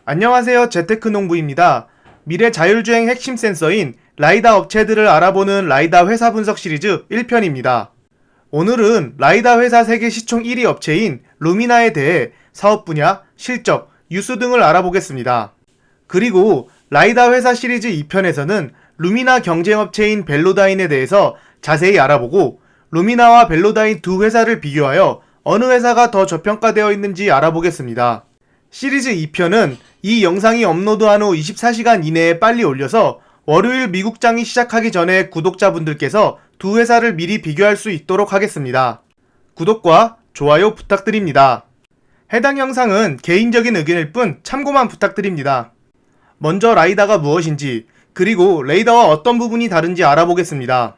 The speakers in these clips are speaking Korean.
안녕하세요. 재테크농부입니다. 미래 자율주행 핵심 센서인 라이다 업체들을 알아보는 라이다 회사 분석 시리즈 1편입니다. 오늘은 라이다 회사 세계 시총 1위 업체인 루미나에 대해 사업 분야, 실적, 뉴스 등을 알아보겠습니다. 그리고 라이다 회사 시리즈 2편에서는 루미나 경쟁업체인 벨로다인에 대해서 자세히 알아보고 루미나와 벨로다인 두 회사를 비교하여 어느 회사가 더 저평가되어 있는지 알아보겠습니다. 시리즈 2편은 이 영상이 업로드한 후 24시간 이내에 빨리 올려서 월요일 미국장이 시작하기 전에 구독자분들께서 두 회사를 미리 비교할 수 있도록 하겠습니다. 구독과 좋아요 부탁드립니다. 해당 영상은 개인적인 의견일 뿐 참고만 부탁드립니다. 먼저 라이다가 무엇인지, 그리고 레이더와 어떤 부분이 다른지 알아보겠습니다.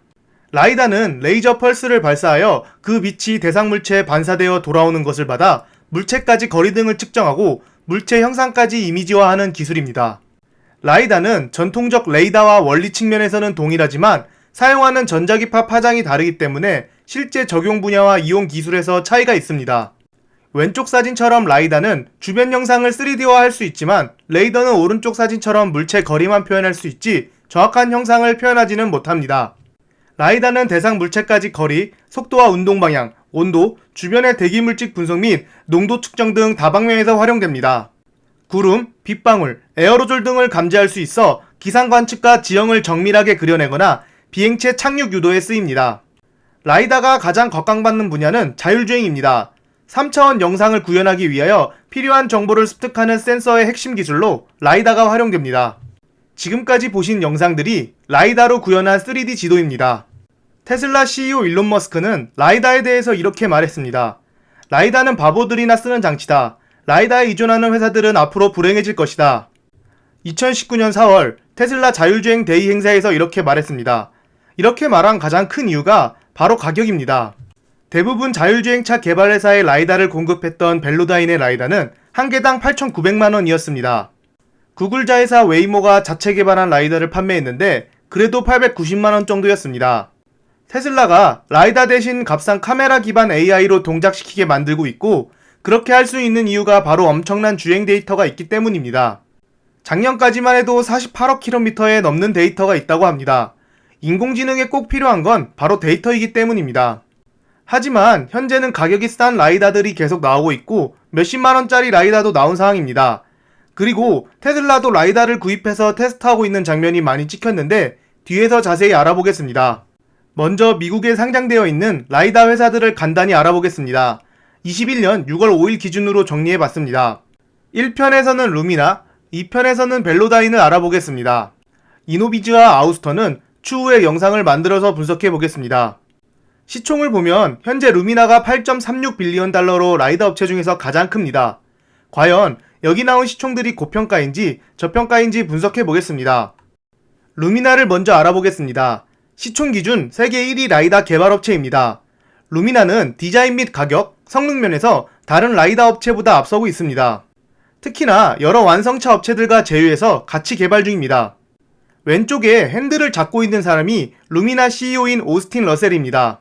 라이다는 레이저 펄스를 발사하여 그 빛이 대상 물체에 반사되어 돌아오는 것을 받아 물체까지 거리 등을 측정하고 물체 형상까지 이미지화하는 기술입니다. 라이다는 전통적 레이더와 원리 측면에서는 동일하지만 사용하는 전자기파 파장이 다르기 때문에 실제 적용 분야와 이용 기술에서 차이가 있습니다. 왼쪽 사진처럼 라이다는 주변 영상을 3D화할 수 있지만 레이더는 오른쪽 사진처럼 물체 거리만 표현할 수 있지 정확한 형상을 표현하지는 못합니다. 라이다는 대상 물체까지 거리, 속도와 운동 방향, 온도, 주변의 대기물질 분석 및 농도 측정 등 다방면에서 활용됩니다. 구름, 빗방울, 에어로졸 등을 감지할 수 있어 기상 관측과 지형을 정밀하게 그려내거나 비행체 착륙 유도에 쓰입니다. 라이다가 가장 각광받는 분야는 자율주행입니다. 3차원 영상을 구현하기 위하여 필요한 정보를 습득하는 센서의 핵심 기술로 라이다가 활용됩니다. 지금까지 보신 영상들이 라이다로 구현한 3D 지도입니다. 테슬라 CEO 일론 머스크는 라이다에 대해서 이렇게 말했습니다. 라이다는 바보들이나 쓰는 장치다. 라이다에 의존하는 회사들은 앞으로 불행해질 것이다. 2019년 4월 테슬라 자율주행 데이 행사에서 이렇게 말했습니다. 이렇게 말한 가장 큰 이유가 바로 가격입니다. 대부분 자율주행차 개발 회사의 라이다를 공급했던 벨로다인의 라이다는 한 개당 8,900만원이었습니다. 구글 자회사 웨이모가 자체 개발한 라이다를 판매했는데 그래도 890만원 정도였습니다. 테슬라가 라이다 대신 값싼 카메라 기반 AI로 동작시키게 만들고 있고 그렇게 할 수 있는 이유가 바로 엄청난 주행 데이터가 있기 때문입니다. 작년까지만 해도 48억 킬로미터에 넘는 데이터가 있다고 합니다. 인공지능에 꼭 필요한 건 바로 데이터이기 때문입니다. 하지만 현재는 가격이 싼 라이다들이 계속 나오고 있고 몇십만원짜리 라이다도 나온 상황입니다. 그리고 테슬라도 라이다를 구입해서 테스트하고 있는 장면이 많이 찍혔는데 뒤에서 자세히 알아보겠습니다. 먼저 미국에 상장되어 있는 라이다 회사들을 간단히 알아보겠습니다. 21년 6월 5일 기준으로 정리해봤습니다. 1편에서는 루미나, 2편에서는 벨로다인을 알아보겠습니다. 이노비즈와 아우스터는 추후에 영상을 만들어서 분석해보겠습니다. 시총을 보면 현재 루미나가 8.36 빌리언 달러로 라이다 업체 중에서 가장 큽니다. 과연 여기 나온 시총들이 고평가인지 저평가인지 분석해보겠습니다. 루미나를 먼저 알아보겠습니다. 시총 기준 세계 1위 라이다 개발업체입니다. 루미나는 디자인 및 가격, 성능 면에서 다른 라이다 업체보다 앞서고 있습니다. 특히나 여러 완성차 업체들과 제휴해서 같이 개발 중입니다. 왼쪽에 핸들을 잡고 있는 사람이 루미나 CEO인 오스틴 러셀입니다.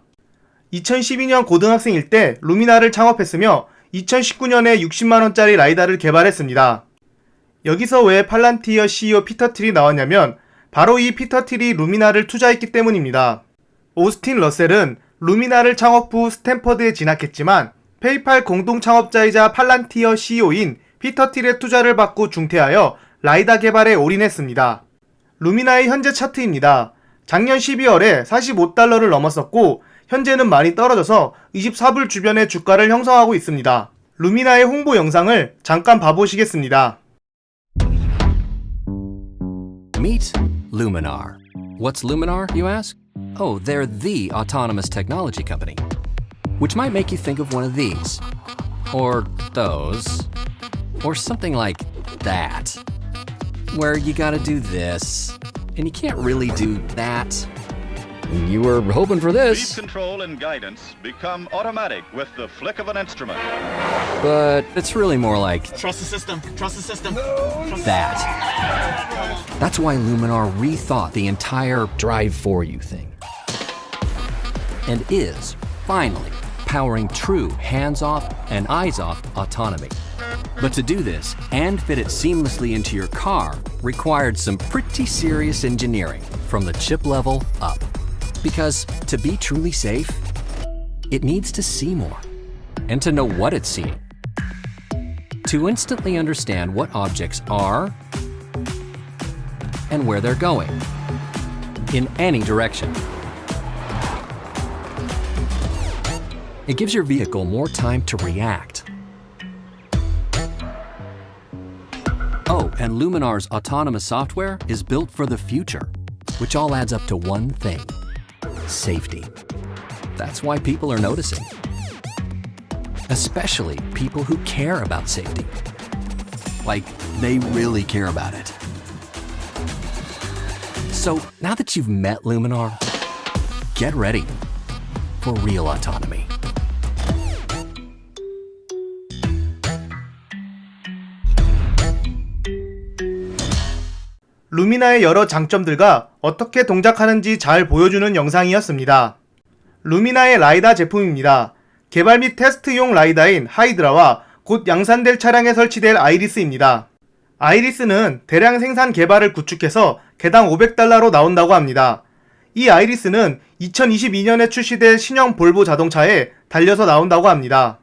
2012년 고등학생일 때 루미나를 창업했으며 2019년에 60만원짜리 라이다를 개발했습니다. 여기서 왜 팔란티어 CEO 피터 틸이 나왔냐면 바로 이 피터 틸이 루미나를 투자했기 때문입니다. 오스틴 러셀은 루미나를 창업 후 스탠퍼드에 진학했지만 페이팔 공동 창업자이자 팔란티어 CEO인 피터 틸의 투자를 받고 중퇴하여 라이다 개발에 올인했습니다. 루미나의 현재 차트입니다. 작년 12월에 45달러를 넘었었고 현재는 많이 떨어져서 24불 주변의 주가를 형성하고 있습니다. 루미나의 홍보 영상을 잠깐 봐보시겠습니다. Meet Luminar. What's Luminar, you ask? Oh, they're the autonomous technology company. Which might make you think of one of these. Or those. Or something like that. Where you gotta do this. And you can't really do that. You were hoping for this. Speed control and guidance become automatic with the flick of an instrument. But it's really more like Trust the system. Trust the system. that. That's why Luminar rethought the entire drive for you thing. And is, finally, powering true hands-off and eyes-off autonomy. But to do this and fit it seamlessly into your car required some pretty serious engineering from the chip level up. Because to be truly safe, it needs to see more and to know what it's seeing. To instantly understand what objects are and where they're going in any direction. It gives your vehicle more time to react. Oh, and Luminar's autonomous software is built for the future, which all adds up to one thing: safety. That's why people are noticing. Especially people who care about safety. Like, they really care about it. So, now that you've met Luminar, get ready for real autonomy. 루미나의 여러 장점들과 어떻게 동작하는지 잘 보여주는 영상이었습니다. 루미나의 라이다 제품입니다. 개발 및 테스트용 라이다인 하이드라와 곧 양산될 차량에 설치될 아이리스입니다. 아이리스는 대량 생산 개발을 구축해서 개당 $500로 나온다고 합니다. 이 아이리스는 2022년에 출시될 신형 볼보 자동차에 달려서 나온다고 합니다.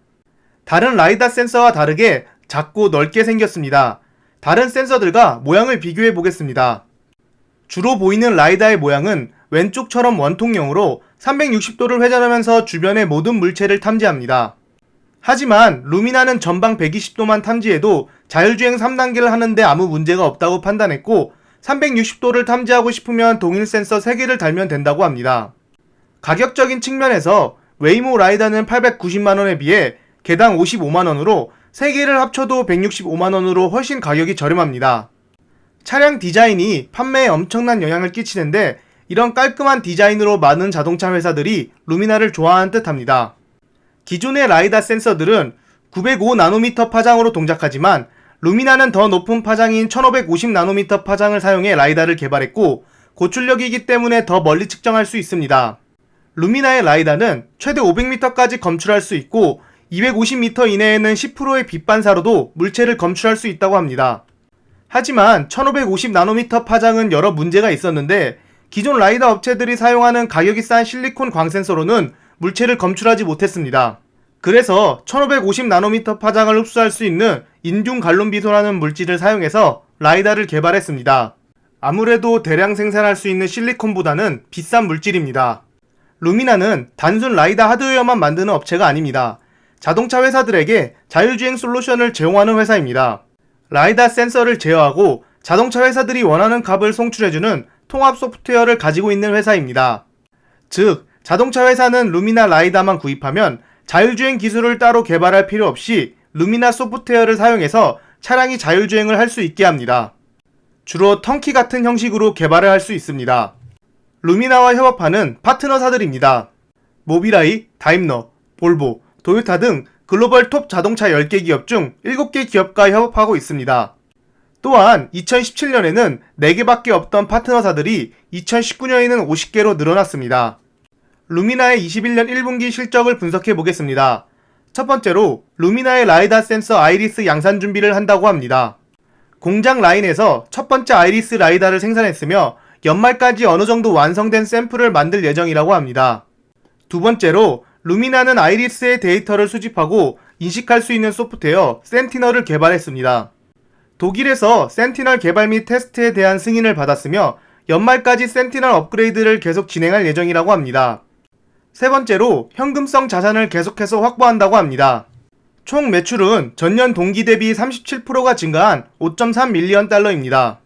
다른 라이다 센서와 다르게 작고 넓게 생겼습니다. 다른 센서들과 모양을 비교해 보겠습니다. 주로 보이는 라이다의 모양은 왼쪽처럼 원통형으로 360도를 회전하면서 주변의 모든 물체를 탐지합니다. 하지만 루미나는 전방 120도만 탐지해도 자율주행 3단계를 하는데 아무 문제가 없다고 판단했고 360도를 탐지하고 싶으면 동일 센서 3개를 달면 된다고 합니다. 가격적인 측면에서 웨이모 라이다는 890만원에 비해 개당 55만원으로 3개를 합쳐도 165만원으로 훨씬 가격이 저렴합니다. 차량 디자인이 판매에 엄청난 영향을 끼치는데 이런 깔끔한 디자인으로 많은 자동차 회사들이 루미나를 좋아하는 듯합니다. 기존의 라이다 센서들은 905나노미터 파장으로 동작하지만 루미나는 더 높은 파장인 1550나노미터 파장을 사용해 라이다를 개발했고 고출력이기 때문에 더 멀리 측정할 수 있습니다. 루미나의 라이다는 최대 500m까지 검출할 수 있고 250m 이내에는 10%의 빛 반사로도 물체를 검출할 수 있다고 합니다. 하지만 1550나노미터 파장은 여러 문제가 있었는데 기존 라이다 업체들이 사용하는 가격이 싼 실리콘 광센서로는 물체를 검출하지 못했습니다. 그래서 1550나노미터 파장을 흡수할 수 있는 인중 갈론비소라는 물질을 사용해서 라이다를 개발했습니다. 아무래도 대량 생산할 수 있는 실리콘보다는 비싼 물질입니다. 루미나는 단순 라이다 하드웨어만 만드는 업체가 아닙니다. 자동차 회사들에게 자율주행 솔루션을 제공하는 회사입니다. 라이다 센서를 제어하고 자동차 회사들이 원하는 값을 송출해주는 통합 소프트웨어를 가지고 있는 회사입니다. 즉, 자동차 회사는 루미나 라이다만 구입하면 자율주행 기술을 따로 개발할 필요 없이 루미나 소프트웨어를 사용해서 차량이 자율주행을 할 수 있게 합니다. 주로 턴키 같은 형식으로 개발을 할 수 있습니다. 루미나와 협업하는 파트너사들입니다. 모비라이, 다임러, 볼보, 도요타 등 글로벌 톱 자동차 10개 기업 중 7개 기업과 협업하고 있습니다. 또한 2017년에는 4개밖에 없던 파트너사들이 2019년에는 50개로 늘어났습니다. 루미나의 21년 1분기 실적을 분석해 보겠습니다. 첫 번째로 루미나의 라이다 센서 아이리스 양산 준비를 한다고 합니다. 공장 라인에서 첫 번째 아이리스 라이다를 생산했으며 연말까지 어느 정도 완성된 샘플을 만들 예정이라고 합니다. 두 번째로 루미나는 아이리스의 데이터를 수집하고 인식할 수 있는 소프트웨어 센티널을 개발했습니다. 독일에서 센티널 개발 및 테스트에 대한 승인을 받았으며 연말까지 센티널 업그레이드를 계속 진행할 예정이라고 합니다. 세 번째로 현금성 자산을 계속해서 확보한다고 합니다. 총 매출은 전년 동기 대비 37%가 증가한 5.3밀리언 달러입니다.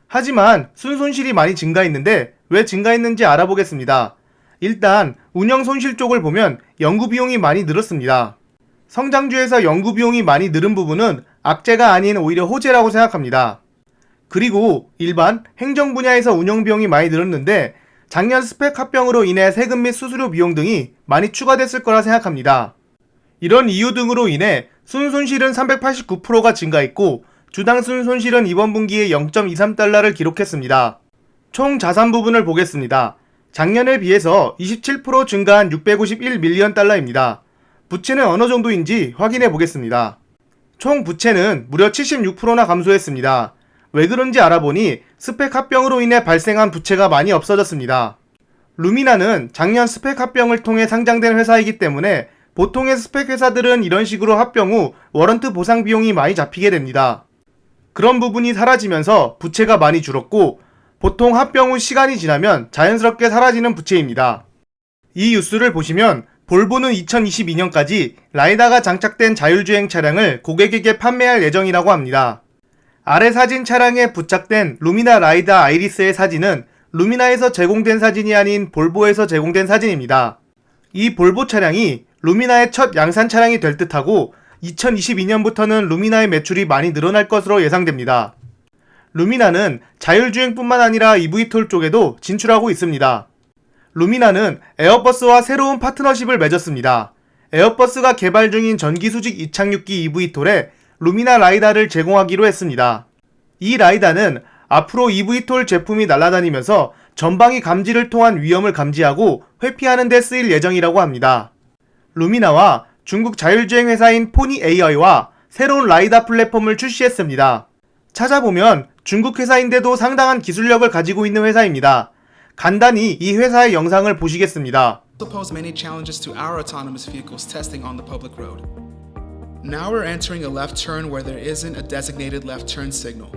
하지만 순손실이 많이 증가했는데 왜 증가했는지 알아보겠습니다. 일단 운영 손실 쪽을 보면 연구 비용이 많이 늘었습니다. 성장주에서 연구 비용이 많이 늘은 부분은 악재가 아닌 오히려 호재라고 생각합니다. 그리고 일반 행정 분야에서 운영 비용이 많이 늘었는데 작년 스펙 합병으로 인해 세금 및 수수료 비용 등이 많이 추가됐을 거라 생각합니다. 이런 이유 등으로 인해 순손실은 389%가 증가했고 주당 순손실은 이번 분기에 0.23달러를 기록했습니다. 총 자산 부분을 보겠습니다. 작년에 비해서 27% 증가한 651밀리언 달러입니다. 부채는 어느 정도인지 확인해 보겠습니다. 총 부채는 무려 76%나 감소했습니다. 왜 그런지 알아보니 스펙 합병으로 인해 발생한 부채가 많이 없어졌습니다. 루미나는 작년 스펙 합병을 통해 상장된 회사이기 때문에 보통의 스펙 회사들은 이런 식으로 합병 후 워런트 보상 비용이 많이 잡히게 됩니다. 그런 부분이 사라지면서 부채가 많이 줄었고 보통 합병 후 시간이 지나면 자연스럽게 사라지는 부채입니다. 이 뉴스를 보시면 볼보는 2022년까지 라이다가 장착된 자율주행 차량을 고객에게 판매할 예정이라고 합니다. 아래 사진 차량에 부착된 루미나 라이다 아이리스의 사진은 루미나에서 제공된 사진이 아닌 볼보에서 제공된 사진입니다. 이 볼보 차량이 루미나의 첫 양산 차량이 될 듯하고 2022년부터는 루미나의 매출이 많이 늘어날 것으로 예상됩니다. 루미나는 자율주행뿐만 아니라 EV톨 쪽에도 진출하고 있습니다. 루미나는 에어버스와 새로운 파트너십을 맺었습니다. 에어버스가 개발 중인 전기수직 이착륙기 EV톨에 루미나 라이다를 제공하기로 했습니다. 이 라이다는 앞으로 EV톨 제품이 날아다니면서 전방위 감지를 통한 위험을 감지하고 회피하는 데 쓰일 예정이라고 합니다. 루미나와 중국 자율주행 회사인 포니 AI와 새로운 라이다 플랫폼을 출시했습니다. 찾아보면 중국 회사인데도 상당한 기술력을 가지고 있는 회사입니다. 간단히 이 회사의 영상을 보시겠습니다. pose many challenges to our autonomous vehicles testing on the public road. Now we're entering a left turn where there isn't a designated left turn signal.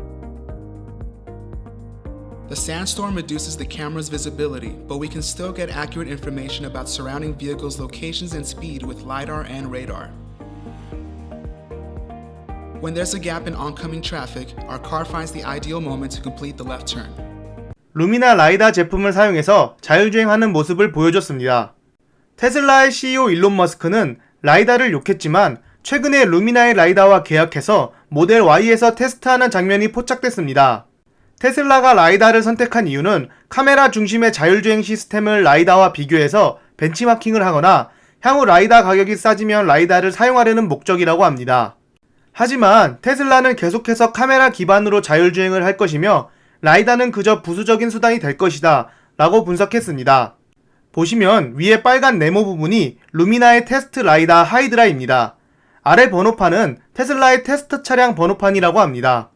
The sandstorm reduces the camera's visibility, but we can still get accurate information about surrounding vehicles' locations and speed with LiDAR and radar. When there's a gap in oncoming traffic, our car finds the ideal moment to complete the left turn. 루미나 라이다 제품을 사용해서 자율주행하는 모습을 보여줬습니다. 테슬라의 CEO 일론 머스크는 라이다를 욕했지만 최근에 루미나의 라이다와 계약해서 모델 Y에서 테스트하는 장면이 포착됐습니다. 테슬라가 라이다를 선택한 이유는 카메라 중심의 자율주행 시스템을 라이다와 비교해서 벤치마킹을 하거나 향후 라이다 가격이 싸지면 라이다를 사용하려는 목적이라고 합니다. 하지만 테슬라는 계속해서 카메라 기반으로 자율주행을 할 것이며 라이다는 그저 부수적인 수단이 될 것이다 라고 분석했습니다. 보시면 위에 빨간 네모 부분이 루미나의 테스트 라이다 하이드라입니다. 아래 번호판은 테슬라의 테스트 차량 번호판이라고 합니다.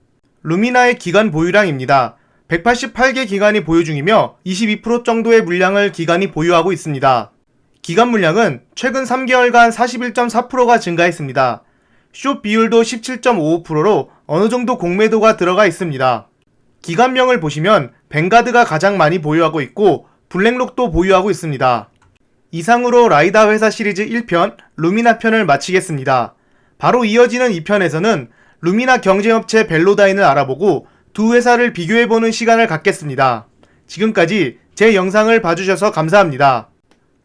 루미나의 기간 보유량입니다. 188개 기관이 보유 중이며 22% 정도의 물량을 기관이 보유하고 있습니다. 기관 물량은 최근 3개월간 41.4%가 증가했습니다. 숏 비율도 17.55%로 어느 정도 공매도가 들어가 있습니다. 기관명을 보시면 벵가드가 가장 많이 보유하고 있고 블랙록도 보유하고 있습니다. 이상으로 라이다 회사 시리즈 1편 루미나 편을 마치겠습니다. 바로 이어지는 2편에서는 루미나 경쟁업체 벨로다인을 알아보고 두 회사를 비교해보는 시간을 갖겠습니다. 지금까지 제 영상을 봐주셔서 감사합니다.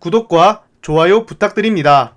구독과 좋아요 부탁드립니다.